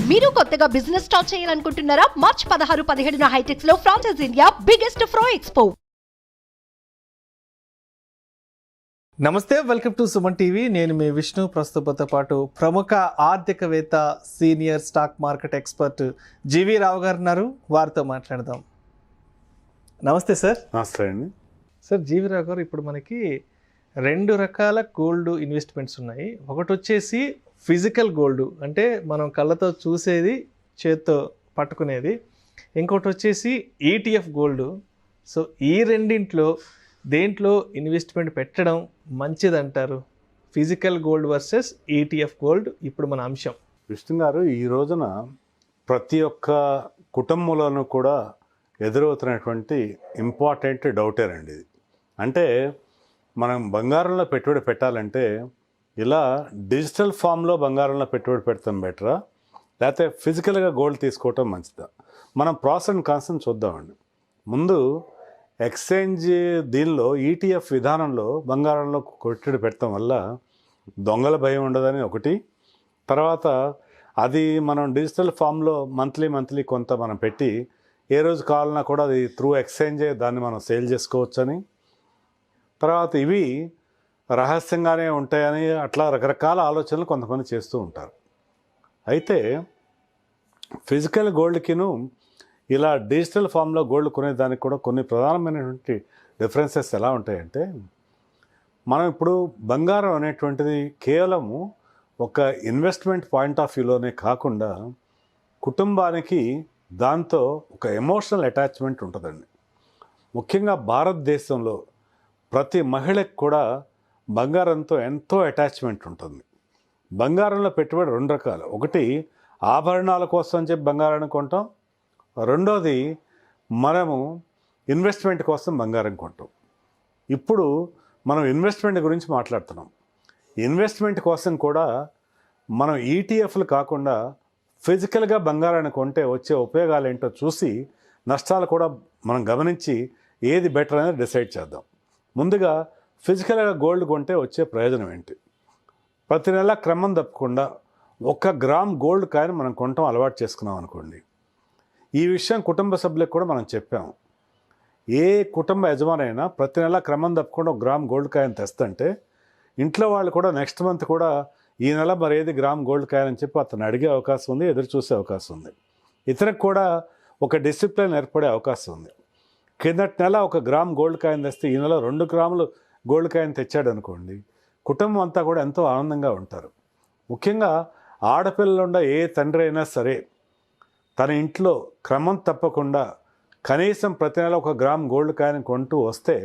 మీరు కొత్తగా business start చేయాలనుకుంటున్నారా? మార్చ్ 16, 17 హైటెక్స్ లో ఫ్రాన్సెస్ ఇండియా బిగ్గెస్ట్ ఫ్రో ఎక్స్పో. నమస్తే, వెల్కమ్ టు సుమన్ టీవీ. నేను మీ విష్ణు. ప్రస్తుతంతో పాటు ప్రముఖ ఆర్థికవేత్త, సీనియర్ స్టాక్ మార్కెట్ ఎక్స్పర్ట్ జీవి రావు గారు ఉన్నారు. వారితో మాట్లాడదాం. నమస్తే సార్. నమస్తే అండి. సార్, జీవి రావు గారు, ఇప్పుడు మనకి రెండు రకాల గోల్డ్ ఇన్వెస్ట్మెంట్స్ ఉన్నాయి. ఒకటి వచ్చేసి ఫిజికల్ గోల్డ్, అంటే మనం కళ్ళతో చూసేది, చేత్తో పట్టుకునేది. ఇంకోటి వచ్చేసి ఈటీఎఫ్ గోల్డ్. సో ఈ రెండింట్లో దేంట్లో ఇన్వెస్ట్మెంట్ పెట్టడం మంచిదంటారు? Physical gold versus ETF gold ఇప్పుడు మన అంశం. విష్ణు గారు, ఈ రోజున ప్రతి ఒక్క కుటుంబంలోనూ కూడా ఎదురవుతున్నటువంటి ఇంపార్టెంట్ డౌటేనండి ఇది. అంటే మనం బంగారంలో పెట్టుబడి పెట్టాలంటే ఇలా డిజిటల్ ఫామ్లో బంగారంలో పెట్టుబడి పెడతాం బెటరా, లేకపోతే ఫిజికల్గా గోల్డ్ తీసుకోవటం మంచిదా? మనం ప్రాసెస్ అండ్ కాన్సెప్ట్ చూద్దామండి. ముందు ఎక్స్చేంజ్ దీనిలో ఈటీఎఫ్ విధానంలో బంగారంలో పెట్టుబడి పెట్టడం వల్ల దొంగల భయం ఉండదని ఒకటి. తర్వాత అది మనం డిజిటల్ ఫామ్లో మంత్లీ కొంత మనం పెట్టి ఏ రోజు కావాలన్నా కూడా అది త్రూ ఎక్స్చేంజే దాన్ని మనం సేల్ చేసుకోవచ్చని. తర్వాత ఇవి రహస్యంగానే ఉంటాయని అట్లా రకరకాల ఆలోచనలు కొంతమంది చేస్తూ ఉంటారు. అయితే ఫిజికల్ గోల్డ్కిను ఇలా డిజిటల్ ఫామ్లో గోల్డ్ కొనేదానికి కూడా కొన్ని ప్రధానమైనటువంటి డిఫరెన్సెస్ ఎలా ఉంటాయంటే, మనం ఇప్పుడు బంగారం అనేటువంటిది కేవలము ఒక ఇన్వెస్ట్మెంట్ పాయింట్ ఆఫ్ వ్యూలోనే కాకుండా కుటుంబానికి దాంతో ఒక ఎమోషనల్ అటాచ్మెంట్ ఉంటుందండి. ముఖ్యంగా భారతదేశంలో ప్రతి మహిళకి కూడా బంగారంతో ఎంతో అటాచ్మెంట్ ఉంటుంది. బంగారంలో పెట్టుబడి రెండు రకాలు. ఒకటి ఆభరణాల కోసం అని చెప్పి బంగారాన్ని కొంటాం. రెండోది మనము ఇన్వెస్ట్మెంట్ కోసం బంగారం కొంటాం. ఇప్పుడు మనం ఇన్వెస్ట్మెంట్ గురించి మాట్లాడుతున్నాం. ఇన్వెస్ట్మెంట్ కోసం కూడా మనం ఈటీఎఫ్లు కాకుండా ఫిజికల్గా బంగారాన్ని కొంటే వచ్చే ఉపయోగాలు ఏంటో చూసి నష్టాలు కూడా మనం గమనించి ఏది బెటర్ అనేది డిసైడ్ చేద్దాం. ముందుగా ఫిజికల్గా గోల్డ్ కొంటే వచ్చే ప్రయోజనం ఏంటి? ప్రతి నెల క్రమం తప్పకుండా 1 గ్రామ్ గోల్డ్ కాయని మనం కొనటం అలవాటు చేసుకున్నాం అనుకోండి. ఈ విషయం కుటుంబ సభ్యులకు కూడా మనం చెప్పాము. ఏ కుటుంబ యజమానైనా ప్రతి నెల క్రమం తప్పకుండా 1 గ్రామ్ గోల్డ్ కాయని తెస్తుంటే ఇంట్లో వాళ్ళు కూడా నెక్స్ట్ మంత్ కూడా ఈ నెల మరి ఏది గ్రామ్ గోల్డ్ కాయని చెప్పి అతను అడిగే అవకాశం ఉంది, ఎదురు చూసే అవకాశం ఉంది. ఇతనికి కూడా ఒక డిసిప్లిన్ ఏర్పడే అవకాశం ఉంది. కిందటి నెల 1 గ్రామ్ గోల్డ్ కాయని తెస్తే ఈ నెల 2 గ్రాములు గోల్డ్ కాయని తెచ్చాడు అనుకోండి, కుటుంబం అంతా కూడా ఎంతో ఆనందంగా ఉంటారు. ముఖ్యంగా ఆడపిల్లలుండ ఏ తండ్రి అయినా సరే తన ఇంట్లో క్రమం తప్పకుండా కనీసం ప్రతి నెల 1 గ్రామ్ గోల్డ్ కాయని కొంటూ వస్తే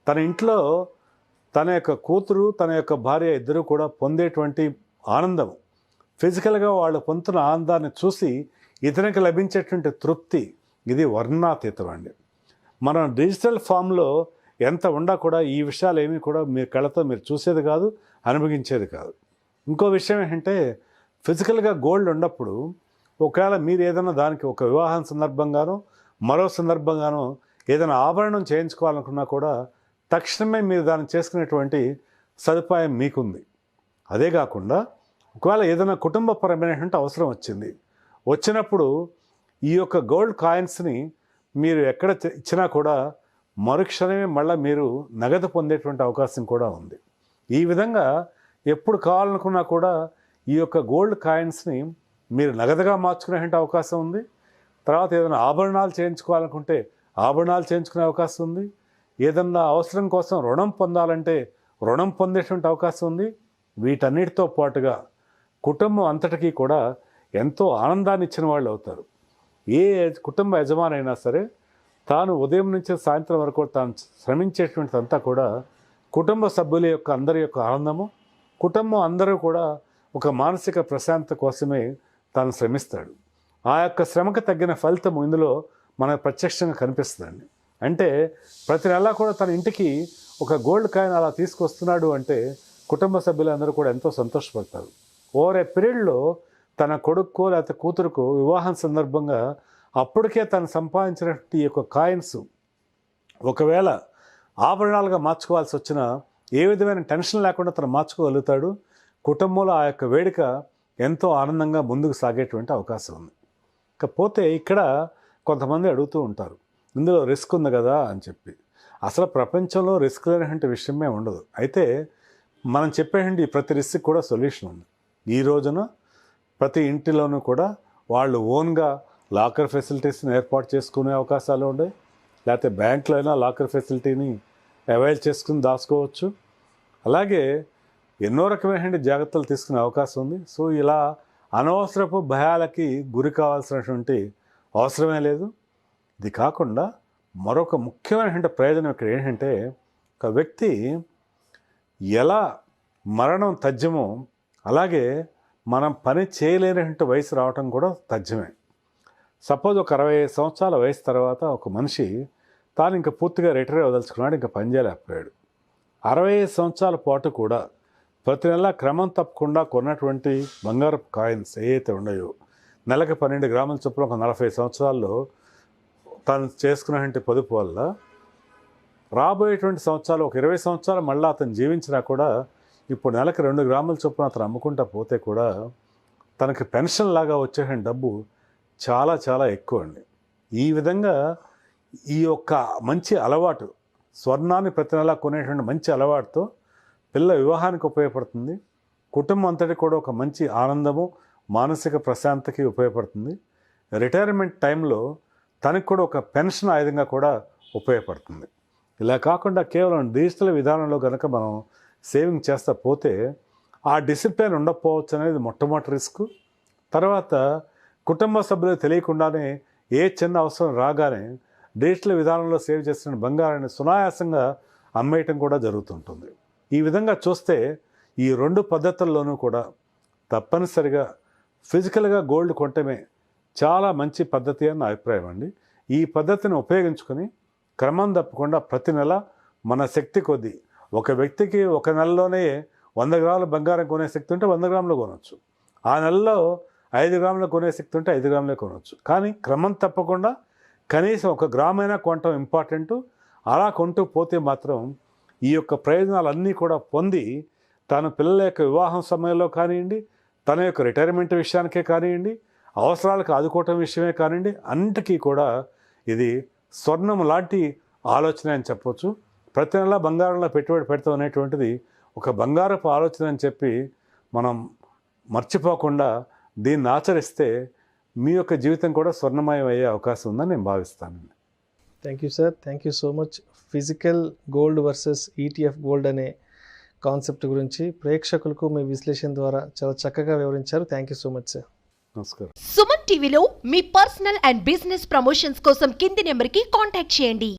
తన ఇంట్లో తన యొక్క కూతురు, తన యొక్క భార్య ఇద్దరు కూడా పొందేటువంటి ఆనందం, ఫిజికల్గా వాళ్ళు పొందుతున్న ఆనందాన్ని చూసి ఇతనికి లభించేటువంటి తృప్తి, ఇది వర్ణాతీతం అండి. మనం డిజిటల్ ఫామ్లో ఎంత ఉండా కూడా ఈ విషయాలు ఏమీ కూడా మీరు కళ్ళతో మీరు చూసేది కాదు, అనుభవించేది కాదు. ఇంకో విషయం ఏంటంటే, ఫిజికల్గా గోల్డ్ ఉన్నప్పుడు ఒకవేళ మీరు ఏదైనా దానికి ఒక వివాహం సందర్భంగానో మరో సందర్భంగానో ఏదైనా ఆభరణం చేయించుకోవాలనుకున్నా కూడా తక్షణమే మీరు దాన్ని చేసుకునేటువంటి సదుపాయం మీకుంది. అదే కాకుండా ఒకవేళ ఏదైనా కుటుంబపరమైనటువంటి అవసరం వచ్చినప్పుడు ఈ యొక్క గోల్డ్ కాయిన్స్ని మీరు ఎక్కడ ఇచ్చినా కూడా మరుక్షణమే మళ్ళీ మీరు నగదు పొందేటువంటి అవకాశం కూడా ఉంది. ఈ విధంగా ఎప్పుడు కావాలనుకున్నా కూడా ఈ యొక్క గోల్డ్ కాయిన్స్ని మీరు నగదుగా మార్చుకునే అవకాశం ఉంది. తర్వాత ఏదైనా ఆభరణాలు చేయించుకోవాలనుకుంటే ఆభరణాలు చేయించుకునే అవకాశం ఉంది. ఏదన్నా అవసరం కోసం రుణం పొందాలంటే రుణం పొందేటువంటి అవకాశం ఉంది. వీటన్నిటితో పాటుగా కుటుంబం అంతటికీ కూడా ఎంతో ఆనందాన్ని ఇచ్చిన వాళ్ళు అవుతారు. ఏ కుటుంబ యజమానైనా సరే తాను ఉదయం నుంచి సాయంత్రం వరకు తాను శ్రమించేటువంటిదంతా కూడా కుటుంబ సభ్యుల యొక్క అందరి యొక్క ఆనందము, కుటుంబం అందరూ కూడా ఒక మానసిక ప్రశాంతత కోసమే తాను శ్రమిస్తాడు. ఆ యొక్క శ్రమకు తగ్గిన ఫలితం ఇందులో మనకు ప్రత్యక్షంగా కనిపిస్తుందండి. అంటే ప్రతి నెలా కూడా తన ఇంటికి ఒక గోల్డ్ కాయిన్ అలా తీసుకొస్తున్నాడు అంటే కుటుంబ సభ్యులందరూ కూడా ఎంతో సంతోషపడతారు. ఓవర్ ఏ పీరియడ్లో తన కొడుక్కో లేకపోతే కూతురుకో వివాహం సందర్భంగా అప్పటికే తను సంపాదించినటువంటి ఈ యొక్క కాయిన్స్ ఒకవేళ ఆభరణాలుగా మార్చుకోవాల్సి వచ్చినా ఏ విధమైన టెన్షన్ లేకుండా తను మార్చుకోగలుగుతాడు. కుటుంబంలో ఆ యొక్క వేడుక ఎంతో ఆనందంగా ముందుకు సాగేటువంటి అవకాశం ఉంది. ఇకపోతే ఇక్కడ కొంతమంది అడుగుతూ ఉంటారు, ఇందులో రిస్క్ ఉంది కదా అని చెప్పి. అసలు ప్రపంచంలో రిస్క్ లేనటువంటి విషయమే ఉండదు. అయితే మనం చెప్పేటువంటి ప్రతి రిస్క్ కూడా సొల్యూషన్ ఉంది. ఈ రోజున ప్రతి ఇంటిలోనూ కూడా వాళ్ళు ఓన్గా లాకర్ ఫెసిలిటీస్ని ఏర్పాటు చేసుకునే అవకాశాలు ఉన్నాయి. లేకపోతే బ్యాంకులో అయినా లాకర్ ఫెసిలిటీని అవైల్ చేసుకుని దాచుకోవచ్చు. అలాగే ఎన్నో రకమైన జాగ్రత్తలు తీసుకునే అవకాశం ఉంది. సో ఇలా అనవసరపు భయాలకి గురి కావాల్సినటువంటి అవసరమే లేదు. ఇది కాకుండా మరొక ముఖ్యమైనటువంటి ప్రయోజనం ఇక్కడ ఏంటంటే, ఒక వ్యక్తి ఎలా మరణం తథ్యమో అలాగే మనం పని చేయలేనటువంటి వయసు రావటం కూడా తథ్యమే. సపోజ్ ఒక 65 సంవత్సరాల వయసు తర్వాత ఒక మనిషి తాను ఇంకా పూర్తిగా రిటైర్ అవ్వదలుచుకున్నాడు, ఇంకా పని చేయలేకపోయాడు. 65 సంవత్సరాల పాటు కూడా ప్రతి నెల క్రమం తప్పకుండా కొన్నటువంటి బంగారు కాయిన్స్ ఏవైతే ఉన్నాయో, నెలకు 12 గ్రాముల చొప్పున ఒక 40 సంవత్సరాల్లో తను చేసుకున్నటువంటి పొదుపు వల్ల రాబోయేటువంటి సంవత్సరాలు ఒక 20 సంవత్సరాలు మళ్ళీ అతను జీవించినా కూడా ఇప్పుడు నెలకు 2 గ్రాముల చొప్పున అతను అమ్ముకుంటా పోతే కూడా తనకి పెన్షన్ లాగా వచ్చే డబ్బు చాలా చాలా ఎక్కువ అండి. ఈ విధంగా ఈ యొక్క మంచి అలవాటు, స్వర్ణాన్ని ప్రతి నెలా కొనేటువంటి మంచి అలవాటుతో పిల్ల వివాహానికి ఉపయోగపడుతుంది. కుటుంబం అంతటి కూడా ఒక మంచి ఆనందము, మానసిక ప్రశాంతకి ఉపయోగపడుతుంది. రిటైర్మెంట్ టైంలో తనకు కూడా ఒక పెన్షన్ ఆయుధంగా కూడా ఉపయోగపడుతుంది. ఇలా కాకుండా కేవలం డిజిటల్ విధానంలో కనుక మనం సేవింగ్ చేస్తా పోతే ఆ డిసిప్లిన్ ఉండకపోవచ్చు అనేది మొట్టమొదటి రిస్క్. తర్వాత కుటుంబ సభ్యులకు తెలియకుండానే ఏ చిన్న అవసరం రాగానే డిజిటల్ విధానంలో సేవ్ చేస్తున్న బంగారాన్ని సునాయాసంగా అమ్మేయటం కూడా జరుగుతుంటుంది. ఈ విధంగా చూస్తే ఈ 2 పద్ధతుల్లోనూ కూడా తప్పనిసరిగా ఫిజికల్గా గోల్డ్ కొంటమే చాలా మంచి పద్ధతి అని నా అభిప్రాయం అండి. ఈ పద్ధతిని ఉపయోగించుకొని క్రమం తప్పకుండా ప్రతి నెల మన శక్తి కొద్దీ, ఒక వ్యక్తికి ఒక నెలలోనే 100 గ్రాముల బంగారం కొనే శక్తి ఉంటే 100 గ్రాములు కొనవచ్చు. ఆ నెలలో 5 గ్రాములు కొనే శక్తి ఉంటే 5 గ్రాములే కొనవచ్చు. కానీ క్రమం తప్పకుండా కనీసం 1 గ్రామైనా కొనటం ఇంపార్టెంటు. అలా కొంటూ పోతే మాత్రం ఈ యొక్క ప్రయోజనాలన్నీ కూడా పొంది తన పిల్లల యొక్క వివాహం సమయంలో కానివ్వండి, తన యొక్క రిటైర్మెంట్ విషయానికే కానివ్వండి, అవసరాలకు ఆదుకోవటం విషయమే కానివ్వండి, అన్నిటికీ కూడా ఇది స్వర్ణం లాంటి ఆలోచన అని చెప్పవచ్చు. ప్రతి నెల బంగారంలో పెట్టుబడి పెడతాం అనేటువంటిది ఒక బంగారపు ఆలోచన అని చెప్పి మనం మర్చిపోకుండా దీన్ని ఆచరిస్తే మీ యొక్క జీవితం కూడా స్వర్ణమయం అయ్యే అవకాశం ఉందని నేను భావిస్తానండి. Thank you sir, thank you so much. Physical gold versus ETF gold అనే కాన్సెప్ట్ గురించి ప్రేక్షకులకు మీ విశ్లేషణ ద్వారా చాలా చక్కగా వివరించారు. థ్యాంక్ యూ సో మచ్ సార్. నమస్కారం. సుమన్ టీవీలో మీ పర్సనల్ అండ్ బిజినెస్ ప్రమోషన్స్ కోసం కింది నెంబర్కి కాంటాక్ట్ చేయండి.